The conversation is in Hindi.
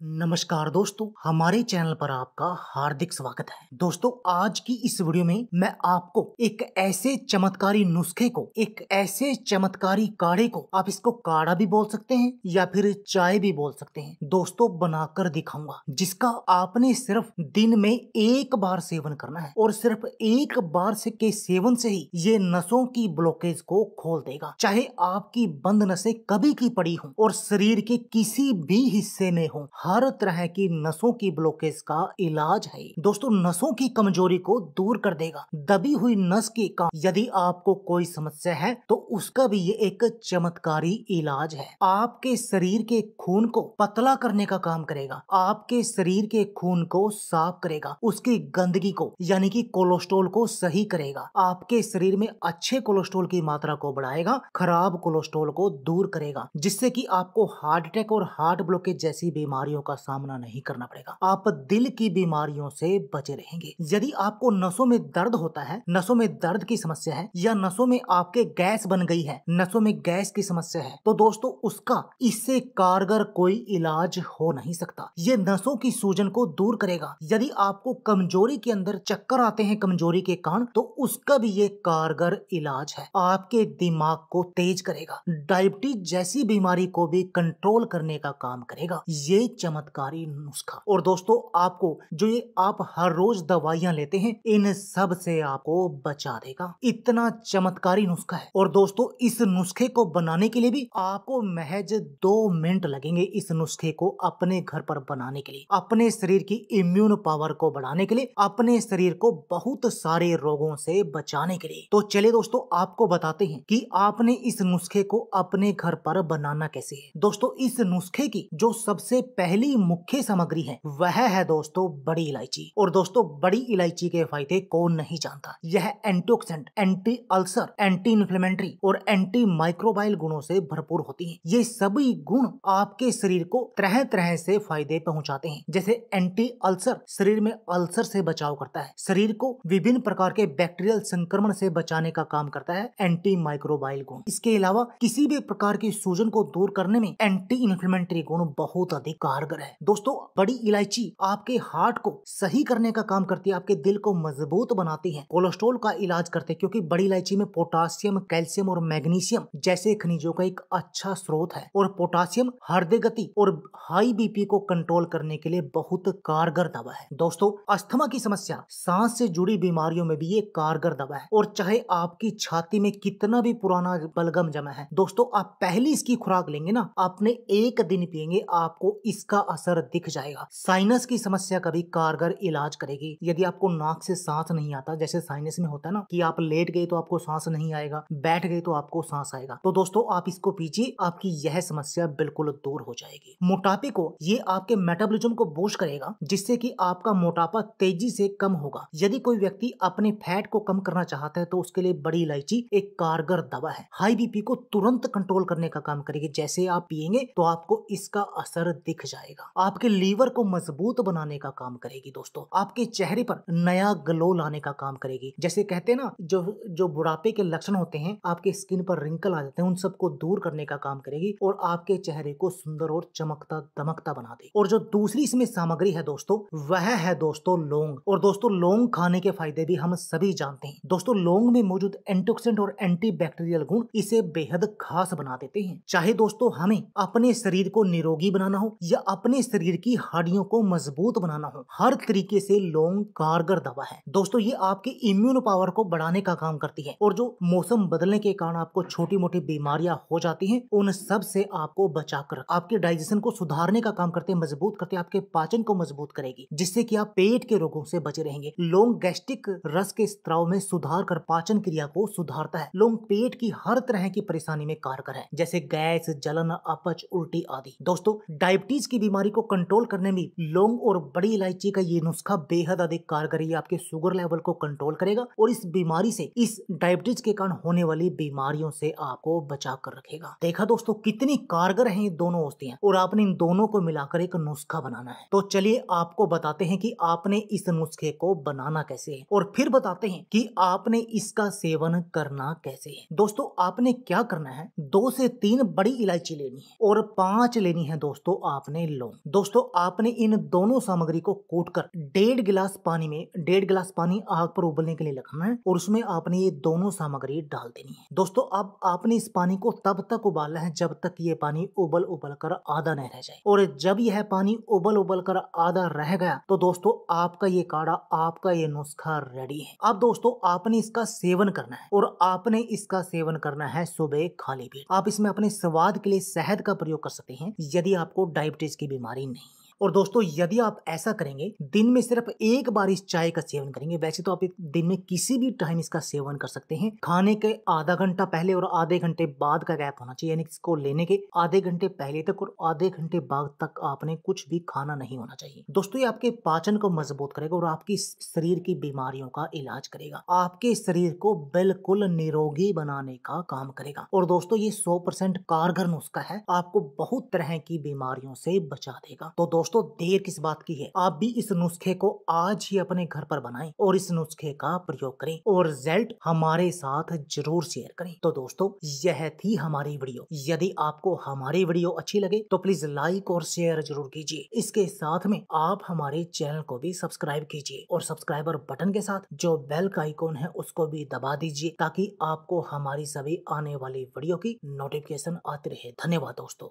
नमस्कार दोस्तों, हमारे चैनल पर आपका हार्दिक स्वागत है। दोस्तों, आज की इस वीडियो में मैं आपको एक ऐसे चमत्कारी नुस्खे को, एक ऐसे चमत्कारी काढ़े को, आप इसको काढ़ा भी बोल सकते हैं या फिर चाय भी बोल सकते हैं, दोस्तों बनाकर दिखाऊंगा, जिसका आपने सिर्फ दिन में एक बार सेवन करना है और सिर्फ एक बार के सेवन से ही ये नसों की ब्लॉकेज को खोल देगा। चाहे आपकी बंद नसें कभी की पड़ी हो और शरीर के किसी भी हिस्से में हो, हर तरह की नसों की ब्लॉकेज का इलाज है। दोस्तों, नसों की कमजोरी को दूर कर देगा। दबी हुई नस की काम, यदि आपको कोई समस्या है तो उसका भी ये एक चमत्कारी इलाज है। आपके शरीर के खून को पतला करने का काम करेगा, आपके शरीर के खून को साफ करेगा, उसकी गंदगी को यानी कि कोलेस्ट्रॉल को सही करेगा, आपके शरीर में अच्छे कोलेस्ट्रॉल की मात्रा को बढ़ाएगा, खराब कोलेस्ट्रॉल को दूर करेगा, जिससे कि आपको हार्ट अटैक और हार्ट ब्लॉकेज जैसी बीमारियों का सामना नहीं करना पड़ेगा। आप दिल की बीमारियों से बचे रहेंगे। यदि आपको नसों में दर्द होता है, नसों में दर्द की समस्या है या नसों में आपके गैस बन गई है, नसों में गैस की समस्या है, तो दोस्तों उसका इससे कारगर कोई इलाज हो नहीं सकता। ये नसों की सूजन को दूर करेगा। यदि आपको कमजोरी के अंदर चक्कर आते हैं कमजोरी के कारण, तो उसका भी ये कारगर इलाज है। आपके दिमाग को तेज करेगा, डायबिटीज जैसी बीमारी को भी कंट्रोल करने का काम करेगा ये चमत्कारी नुस्खा। और दोस्तों, आपको जो ये आप हर रोज दवाइयां लेते हैं, इन सब से आपको बचा देगा। इतना चमत्कारी नुस्खा है। और दोस्तों, इस नुस्खे को बनाने के लिए भी आपको महज 2 मिनट लगेंगे। इस नुस्खे को अपने घर पर बनाने के लिए, अपने शरीर की इम्यून पावर को बढ़ाने के लिए, अपने शरीर को बहुत सारे रोगों से बचाने के लिए। तो चलिए दोस्तों, आपको बताते हैं कि आपने इस नुस्खे को अपने घर पर बनाना कैसे है। दोस्तों, इस नुस्खे की जो सबसे पहली मुख्य सामग्री है वह है दोस्तों बड़ी इलायची। और दोस्तों, बड़ी इलायची के फायदे कौन नहीं जानता। यह antioxidant, anti ulcer, anti inflammatory और एंटी माइक्रोबाइल गुणों से भरपूर होती है। ये सभी गुण आपके शरीर को तरह तरह से फायदे पहुंचाते हैं। जैसे एंटी अल्सर शरीर में अल्सर से बचाव करता है, शरीर को विभिन्न प्रकार के बैक्टीरियल संक्रमण से बचाने का काम करता है एंटी माइक्रोबाइल गुण। इसके अलावा किसी भी प्रकार की सूजन को दूर करने में एंटी इन्फ्लेमेटरी गुण बहुत अधिक कारगर है। दोस्तों, बड़ी इलायची आपके हार्ट को सही करने का काम करती है, आपके दिल को मजबूत बनाती है, कोलेस्ट्रॉल का इलाज करते हैं, क्योंकि बड़ी इलायची में पोटासियम, कैल्शियम और मैग्नीशियम जैसे खनिजों का एक अच्छा स्रोत है। और पोटासियम हृदय गति और हाई बीपी को कंट्रोल करने के लिए बहुत कारगर दवा है। दोस्तों, अस्थमा की समस्या, सांस से जुड़ी बीमारियों में भी ये कारगर दवा है। और चाहे आपकी छाती में कितना भी पुराना बलगम जमा है, दोस्तों आप पहली इसकी खुराक लेंगे ना, आपने एक दिन पिएंगे, आपको इसका असर दिख जाएगा। साइनस की समस्या का भी कारगर इलाज करेगी। यदि आपको नाक से सांस नहीं आता, जैसे साइनस में होता है ना कि आप लेट गए तो आपको सांस नहीं आएगा, बैठ गए तो आपको सांस आएगा, तो दोस्तों आप इसको पीजिए, आपकी यह समस्या बिल्कुल दूर हो जाएगी। मोटापे को ये आपके मेटाबॉलिज्म को बूस्ट करेगा, जिससे कि आपका मोटापा तेजी से कम होगा। यदि कोई व्यक्ति अपने फैट को कम करना चाहता है तो उसके लिए बड़ी इलायची एक कारगर दवा है। हाई बीपी को तुरंत कंट्रोल करने का काम करेगी। जैसे आप पिएंगे तो आपको इसका असर दिख जाएगा। आपके लीवर को मजबूत बनाने का काम करेगी। दोस्तों, आपके चेहरे पर नया ग्लो लाने का काम करेगी। जैसे कहते हैं ना, जो बुढ़ापे के लक्षण होते हैं, आपके स्किन पर रिंकल आ जाते हैं, उन सबको दूर करने का काम करेगी और आपके चेहरे को सुंदर और चमकता दमकता बना देगी। और जो दूसरी इसमें सामग्री है दोस्तों, वह है दोस्तों लौंग। और दोस्तों, लौंग खाने के फायदे भी हम सभी जानते हैं। दोस्तों, लौंग में मौजूद एंटीऑक्सीडेंट और एंटी बैक्टीरियल गुण इसे बेहद खास बना देते हैं। चाहे दोस्तों हमें अपने शरीर को निरोगी बनाना हो या अपने शरीर की हड्डियों को मजबूत बनाना हो, हर तरीके से लौंग कारगर दवा है। दोस्तों, ये आपके इम्यून पावर को बढ़ाने का काम करती है और जो मौसम बदलने के कारण आपको छोटी मोटी बीमारियां हो जाती हैं, उन सब से आपको बचाकर आपके डाइजेशन को सुधारने का काम करते हैं, मजबूत करते हैं, आपके पाचन को मजबूत करेगी, जिससे कि आप पेट के रोगों से बचे रहेंगे। लौंग गैस्ट्रिक रस के स्त्राव में सुधार कर पाचन क्रिया को सुधारता है। लौंग पेट की हर तरह की परेशानी में कारगर है, जैसे गैस, जलन, अपच, उल्टी आदि। दोस्तों, डायबिटीज की बीमारी को कंट्रोल करने में लौंग और बड़ी इलायची का ये नुस्खा बेहद अधिक कारगर है। आपके शुगर लेवल को कंट्रोल करेगा और इस बीमारी से, इस डायबिटीज के कारण होने वाली बीमारियों से आपको बचा कर रखेगा। देखा दोस्तों, कितनी कारगर है ये दोनों औषधियां, और आपने इन दोनों को मिलाकर एक नुस्खा बनाना है। तो चलिए आपको बताते हैं कि आपने इस नुस्खे को बनाना कैसे है, और फिर बताते हैं कि आपने इसका सेवन करना कैसे है। दोस्तों, आपने क्या करना है, 2 से 3 बड़ी इलायची लेनी है और 5 लेनी है दोस्तों आपने लौंग। दोस्तों आपने इन दोनों सामग्री को कूटकर 1.5 गिलास पानी आग पर उबलने के लिए रखना है और उसमें आपने ये दोनों सामग्री डाल देनी है। दोस्तों अब आपने इस पानी को तब तक उबालना है जब तक ये पानी उबल कर आधा न रह जाए, और जब यह पानी उबल कर आधा रह गया तो दोस्तों आपका ये काढ़ा, आपका ये नुस्खा रेडी है। अब दोस्तों आपने इसका सेवन करना है, और आपने इसका सेवन करना है सुबह खाली पेट। आप इसमें अपने स्वाद के लिए शहद का प्रयोग कर सकते हैं यदि आपको डायबिटीज की बीमारी नहीं है। और दोस्तों यदि आप ऐसा करेंगे, दिन में सिर्फ एक बार इस चाय का सेवन करेंगे, वैसे तो आप दिन में किसी भी टाइम इसका सेवन कर सकते हैं, खाने के आधा घंटा पहले और आधे घंटे बाद का गैप होना चाहिए, यानी इसको लेने के आधे घंटे पहले तक और आधे घंटे बाद तक आपने कुछ भी खाना नहीं होना चाहिए। दोस्तों ये आपके पाचन को मजबूत करेगा और आपकी शरीर की बीमारियों का इलाज करेगा, आपके शरीर को बिल्कुल निरोगी बनाने का काम करेगा। और दोस्तों ये 100% कारगर नुस्खा है, आपको बहुत तरह की बीमारियों से बचा देगा। तो दोस्तों देर किस बात की है, आप भी इस नुस्खे को आज ही अपने घर पर बनाएं और इस नुस्खे का प्रयोग करें और रिजल्ट हमारे साथ जरूर शेयर करें। तो दोस्तों यह थी हमारी वीडियो। यदि आपको हमारी वीडियो अच्छी लगे तो प्लीज लाइक और शेयर जरूर कीजिए। इसके साथ में आप हमारे चैनल को भी सब्सक्राइब कीजिए और सब्सक्राइबर बटन के साथ जो बेल का आइकॉन है उसको भी दबा दीजिए ताकि आपको हमारी सभी आने वाली वीडियो की नोटिफिकेशन आती रहे। धन्यवाद दोस्तों।